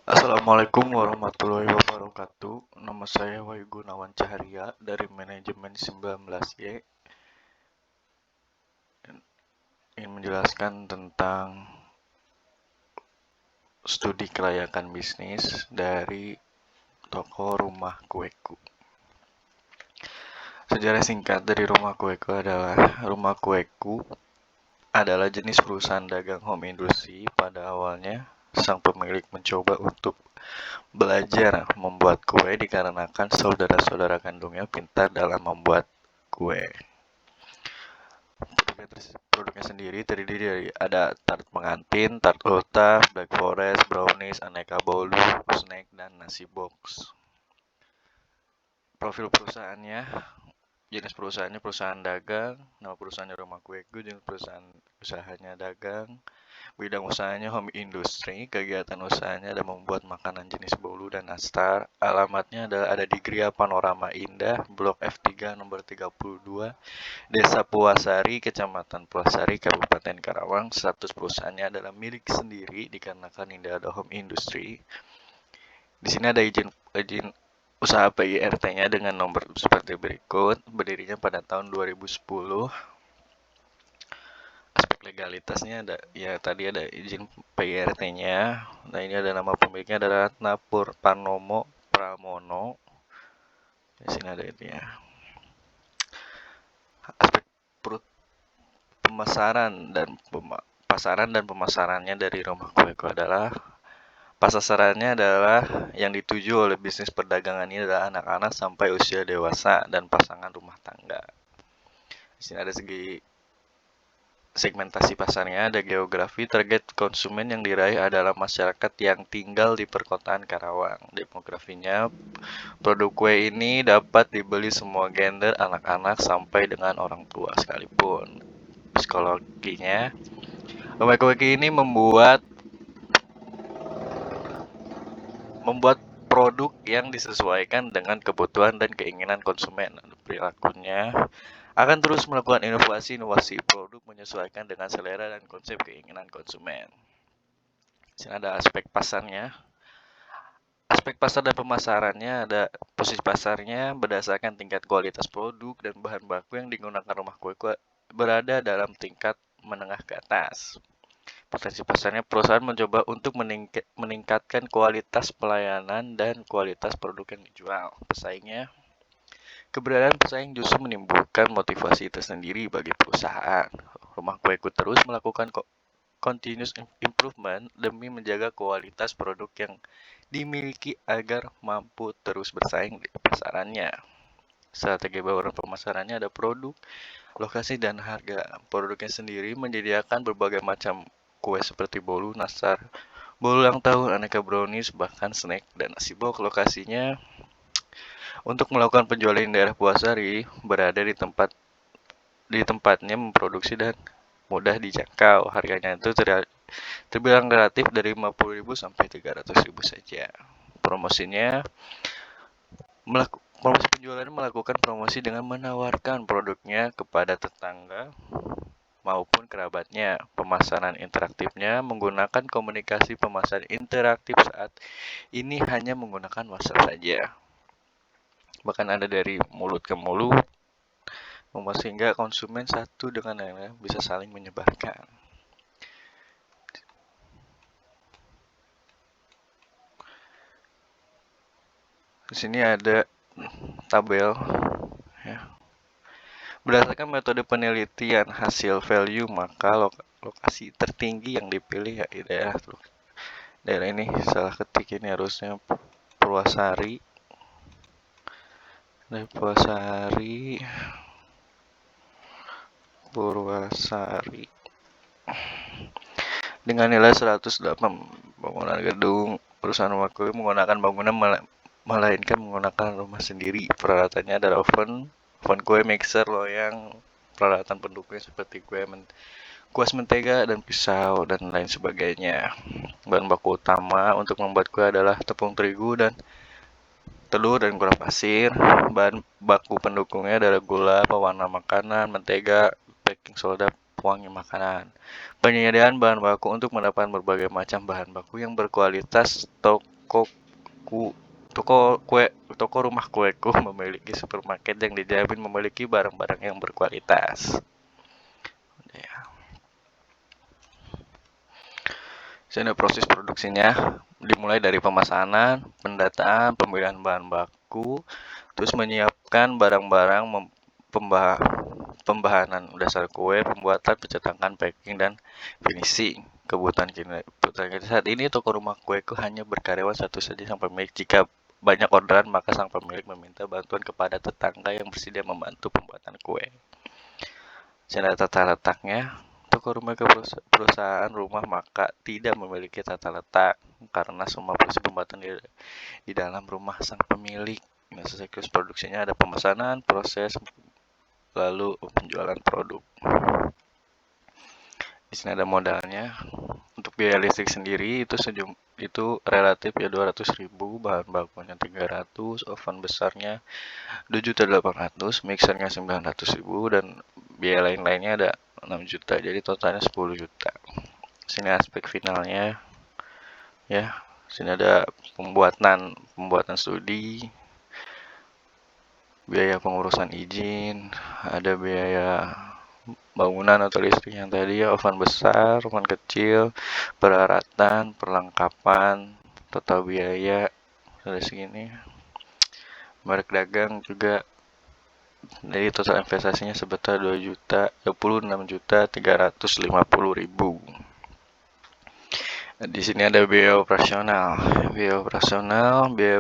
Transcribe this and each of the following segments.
Assalamualaikum warahmatullahi wabarakatuh. Nama saya Wahyu Gunawan Caharia dari Manajemen 19Y. Ingin menjelaskan tentang studi kelayakan bisnis dari toko Rumah Kueku. Sejarah singkat dari Rumah Kueku adalah jenis perusahaan dagang home industry. Pada awalnya, sang pemilik mencoba untuk belajar membuat kue dikarenakan saudara-saudara kandungnya pintar dalam membuat kue. Produknya sendiri terdiri dari ada tart pengantin, tart ulta, black forest, brownies, aneka bolu, snack, dan nasi box. Profil perusahaannya, jenis perusahaannya perusahaan dagang, nama perusahaannya Rumah Kueku, jenis perusahaan usahanya dagang, bidang usahanya home industry, kegiatan usahanya ada membuat makanan jenis bolu dan nastar. Alamatnya ada di Gria Panorama Indah, Blok F3 nomor 32, Desa Puasari, Kecamatan Puasari, Kabupaten Karawang. Status perusahaannya adalah milik sendiri dikarenakan tidak ada home industry. Di sini ada izin usaha PIRT-nya dengan nomor seperti berikut. Berdirinya pada tahun 2010. Aspek legalitasnya ada, ya tadi ada izin PIRT-nya. Nah, ini ada nama pemiliknya adalah Napur Panomo Pramono. Di sini ada ini ya. Aspek pasaran dan pemasarannya dari Rumah Kueku adalah pasarannya adalah yang dituju oleh bisnis perdagangan ini adalah anak-anak sampai usia dewasa dan pasangan rumah tangga. Di sini ada segi segmentasi pasarnya, ada geografi. Target konsumen yang diraih adalah masyarakat yang tinggal di perkotaan Karawang. Demografinya, produk kue ini dapat dibeli semua gender, anak-anak sampai dengan orang tua sekalipun. Psikologinya, Rumah Kueku ini membuat produk yang disesuaikan dengan kebutuhan dan keinginan konsumen. Perilakunya akan terus melakukan inovasi produk menyesuaikan dengan selera dan konsep keinginan konsumen. Di sini ada aspek pasarnya. Aspek pasar dan pemasarannya ada posisi pasarnya berdasarkan tingkat kualitas produk dan bahan baku yang digunakan Rumah Kueku berada dalam tingkat menengah ke atas. Potensi pasarnya, perusahaan mencoba untuk meningkatkan kualitas pelayanan dan kualitas produk yang dijual. Keberadaan pesaing justru menimbulkan motivasi tersendiri bagi perusahaan. Rumah Kueku terus melakukan continuous improvement demi menjaga kualitas produk yang dimiliki agar mampu terus bersaing di pasarannya. Strategi bawaan pemasarannya ada produk, lokasi, dan harga. Produknya sendiri menyediakan berbagai macam kue seperti bolu, nastar, bolu ulang tahun, aneka brownies, bahkan snack dan nasi box. Lokasinya untuk melakukan penjualan di daerah Puasari berada di tempatnya memproduksi dan mudah dijangkau. Harganya itu terbilang relatif dari 50.000 sampai 300.000 saja. Promosinya promosi penjualan melakukan promosi dengan menawarkan produknya kepada tetangga maupun kerabatnya. Pemasaran interaktifnya menggunakan komunikasi pemasaran interaktif saat ini hanya menggunakan WhatsApp saja. Bahkan ada dari mulut ke mulut, sehingga konsumen satu dengan yang lain bisa saling menyebarkan. Di sini ada tabel ya. Berdasarkan metode penelitian hasil value, maka lokasi tertinggi yang dipilih ya di daerah ini. Salah ketik ini harusnya Purwasari. Dari Purwasari dengan nilai 108. Bangunan gedung perusahaan Rumah Kueku menggunakan bangunan melainkan menggunakan rumah sendiri. Peralatannya adalah oven kue, mixer, loyang, peralatan pendukungnya seperti kuas mentega dan pisau dan lain sebagainya. Bahan baku utama untuk membuat kue adalah tepung terigu dan telur dan gula pasir. Bahan baku pendukungnya adalah gula, pewarna makanan, mentega, baking soda, pewangi makanan. Penyediaan bahan baku untuk mendapatkan berbagai macam bahan baku yang berkualitas stok toko rumah kueku memiliki supermarket yang dijamin memiliki barang-barang yang berkualitas. Ya. Sini proses produksinya dimulai dari pemesanan, pendataan, pemilihan bahan baku, terus menyiapkan barang-barang pembahanan dasar kue, pembuatan, pencetakan, packing, dan finishing. Kebutuhan saat ini toko rumah kueku hanya berkaryawan satu saja sang pemilik. Jika banyak orderan, maka sang pemilik meminta bantuan kepada tetangga yang bersedia membantu pembuatan kue. Cara tata letaknya, toko rumah ke perusahaan rumah maka tidak memiliki tata letak karena semua proses pembuatan di dalam rumah sang pemilik. Nah, siklus produksinya ada pemesanan, proses, lalu penjualan produk. Di sini ada modalnya. Untuk biaya listrik sendiri itu relatif ya 200.000, bahan bakunya 300, oven besarnya 2.800.000, mixernya 900.000, dan biaya lain-lainnya ada 6 juta. Jadi totalnya 10 juta. Sini aspek finalnya ya. Sini ada pembuatan studi, biaya pengurusan izin, ada biaya bangunan atau listrik yang tadi ya, oven besar, oven kecil, peralatan, perlengkapan, total biaya ada segini. Merek dagang juga, jadi total investasinya sebesar 26.350.000. Di sini ada biaya operasional, biaya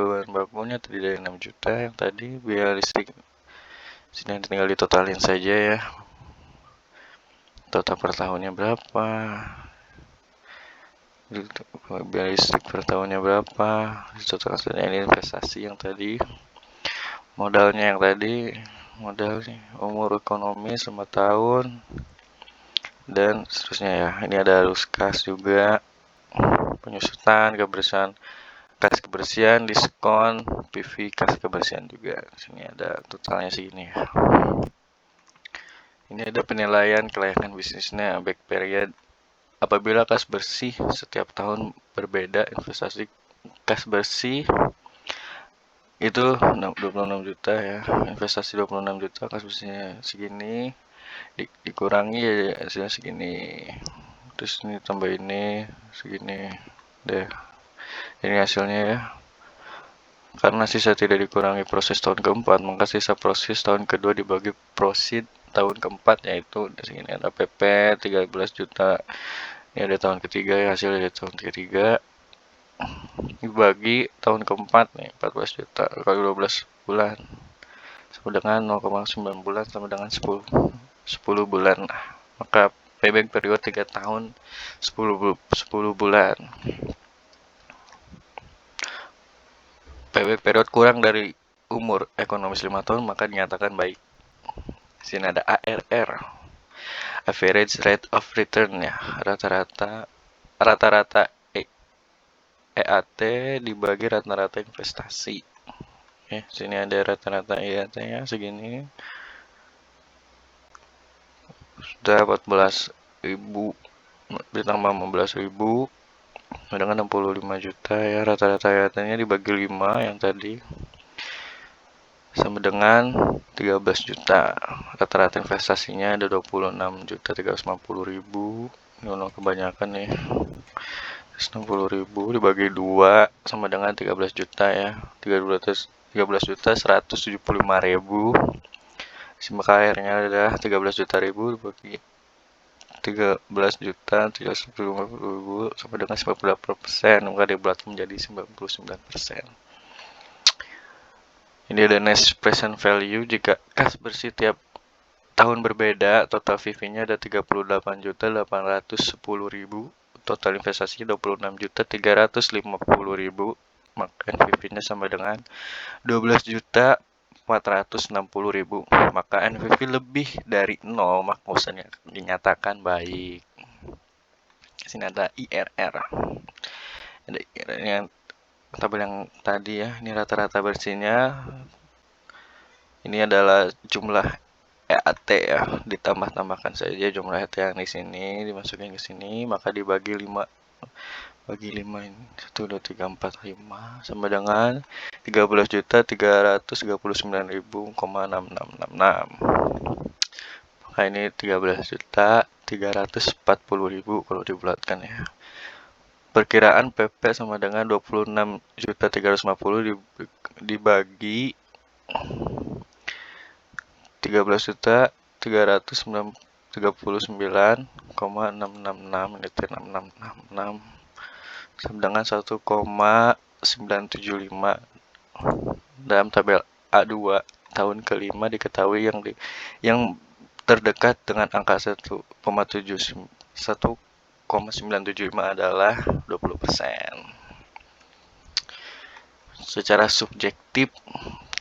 bahan bakunya tadi dari 6 juta yang tadi, biaya listrik sini tinggal ditotalin saja ya. Total per tahunnya berapa, biaya listrik per tahunnya berapa, total ini investasi yang tadi, modalnya yang tadi, modalnya umur ekonomi 5 tahun, dan seterusnya ya. Ini ada arus kas juga, penyusutan, kas kebersihan, diskon, PV, kas kebersihan juga. Sini ada totalnya segini ya. Ini ada penilaian kelayakan bisnisnya, back period. Apabila kas bersih setiap tahun berbeda, investasi kas bersih itu 26 juta ya. Investasi 26 juta, kas bersihnya segini, dikurangi ya hasilnya segini. Terus ini tambah ini segini deh. Ini hasilnya ya. Karena sisa tidak dikurangi proses tahun keempat, maka sisa proses tahun kedua dibagi prosit tahun keempat, yaitu di sini ada PP 13 juta. Ini ada tahun ketiga ya, hasil dari tahun ketiga dibagi tahun keempat nih 14 juta kali 12 bulan sama dengan 0,9 bulan sama dengan 10 bulan. Maka payback period 3 tahun 10 bulan. Payback period kurang dari umur ekonomis 5 tahun maka dinyatakan baik. Sini ada ARR, average rate of return ya, rata-rata EAT dibagi rata-rata investasi. Sini ada rata-rata EAT-nya segini. Sudah 14.000 ditambah 15.000 dengan 65 juta ya. Rata-rata EAT-nya dibagi 5 yang tadi sama dengan 13 juta. Rata-rata investasinya ada 26.350.000. Ini kebanyakan nih. 60.000 dibagi 2 sama dengan 13 juta ya. 13 juta 175.000. Maka akhirnya adalah 13 juta ribu dibagi 13 juta 350.000 sama dengan 98%, maka dibulat menjadi 99%. Ini ada net present value. Jika kas bersih tiap tahun berbeda, total VV-nya ada 38.810.000, total investasi 26.350.000, maka NPV-nya sama dengan 12.460.000, maka NPV lebih dari 0, maka usahanya dinyatakan baik. Sini ada IRR. Ada IRR yang tabel yang tadi ya, ini rata-rata bersihnya. Ini adalah jumlah EAT ya, ditambah-tambahkan saja jumlah EAT yang di sini, dimasukin ke sini, maka dibagi 5 bagi 5 ini 1, 2, 3, 4, 5 sama dengan 13.339.666. Nah ini 13.340.000 kalau dibulatkan ya. Perkiraan PP sama dengan 26.350 dibagi 13.339,666 ini 6666 sama dengan 1,975. Dalam tabel A2 tahun kelima diketahui yang terdekat dengan angka 1,975 adalah 20%. Secara subjektif,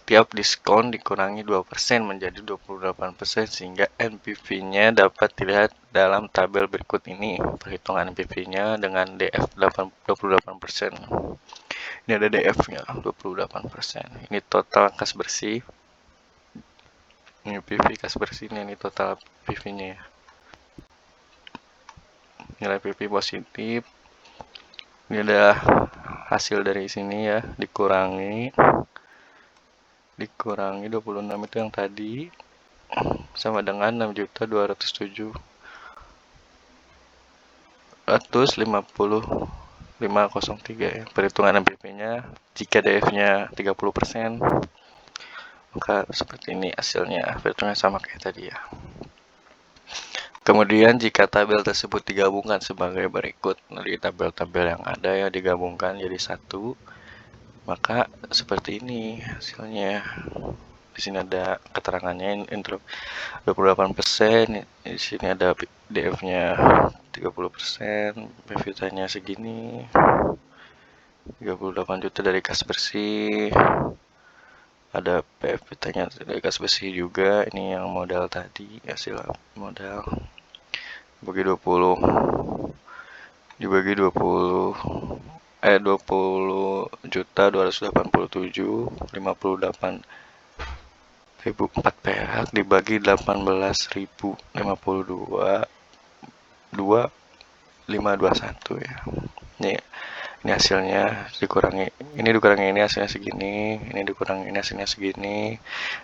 tiap diskon dikurangi 2% menjadi 28% sehingga NPV-nya dapat dilihat dalam tabel berikut ini. Perhitungan NPV-nya dengan DF 28%. Ini ada DF-nya 28%. Ini total kas bersih. Ini PV kas bersih ini total PV-nya ya. Nilai PV positif. Ini adalah hasil dari sini ya, dikurangi 26 itu yang tadi sama dengan 6.250.503 ya. Perhitungan NPV-nya jika DF-nya 30%, maka seperti ini hasilnya. Perhitungannya sama kayak tadi ya. Kemudian jika tabel tersebut digabungkan sebagai berikut, dari tabel-tabel yang ada ya digabungkan jadi satu, maka seperti ini hasilnya. Di sini ada keterangannya intro 28%, di sini ada DF-nya 30%, PV-nya segini. 38 juta dari kas bersih. Ada PV-nya dari kas bersih juga, ini yang modal tadi, hasil modal. Dibagi 20 juta 287.058.004 perak dibagi 18.052.521 ya. Ini hasilnya dikurangi ini hasilnya segini, ini dikurangi ini hasilnya segini.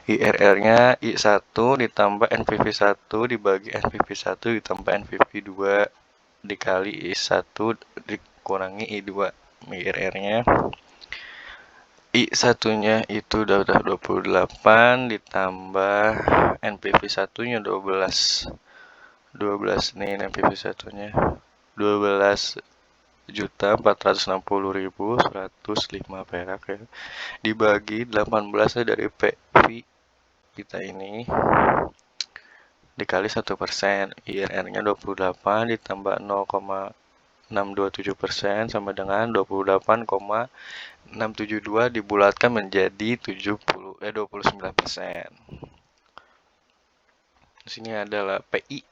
IRR-nya I1 ditambah NPV1 dibagi NPV1 ditambah NPV2 dikali I1 dikurangi I2. IRR-nya I1-nya itu udah 28 ditambah NPV1-nya 12 nih NPV1-nya 12.460.105 perak ya. Dibagi 18 dari PV kita ini dikali 1%, IRR-nya 28 ditambah 0,627% sama dengan 28,672 dibulatkan menjadi 29%. Di sini adalah PI,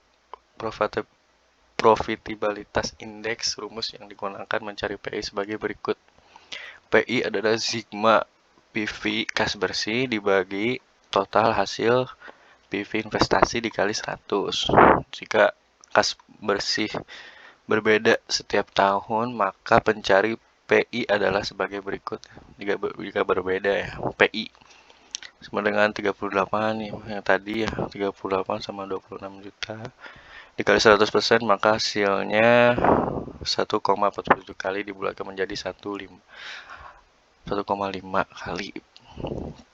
profitabilitas indeks. Rumus yang digunakan mencari PI sebagai berikut. PI adalah sigma PV kas bersih dibagi total hasil PV investasi dikali 100. Jika kas bersih berbeda setiap tahun, maka pencari PI adalah sebagai berikut. Jika berbeda ya, PI sama dengan 38 nih, yang tadi ya 38 sama 26 juta dikali 100%, maka hasilnya 1,47 kali dibulatkan menjadi 1,5 kali.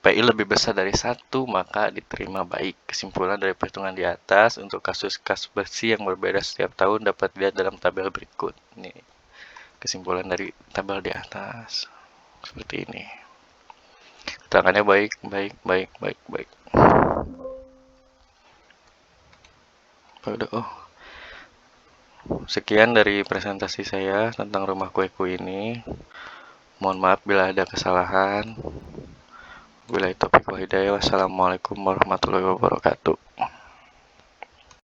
PI lebih besar dari 1, maka diterima baik. Kesimpulan dari perhitungan di atas untuk kasus kas bersih yang berbeda setiap tahun dapat dilihat dalam tabel berikut. Ini kesimpulan dari tabel di atas. Seperti ini. Keterangannya baik. Sekian dari presentasi saya tentang rumah kueku ini. Mohon maaf bila ada kesalahan. Wabillahi taufiq wal hidayah. Wassalamualaikum warahmatullahi wabarakatuh.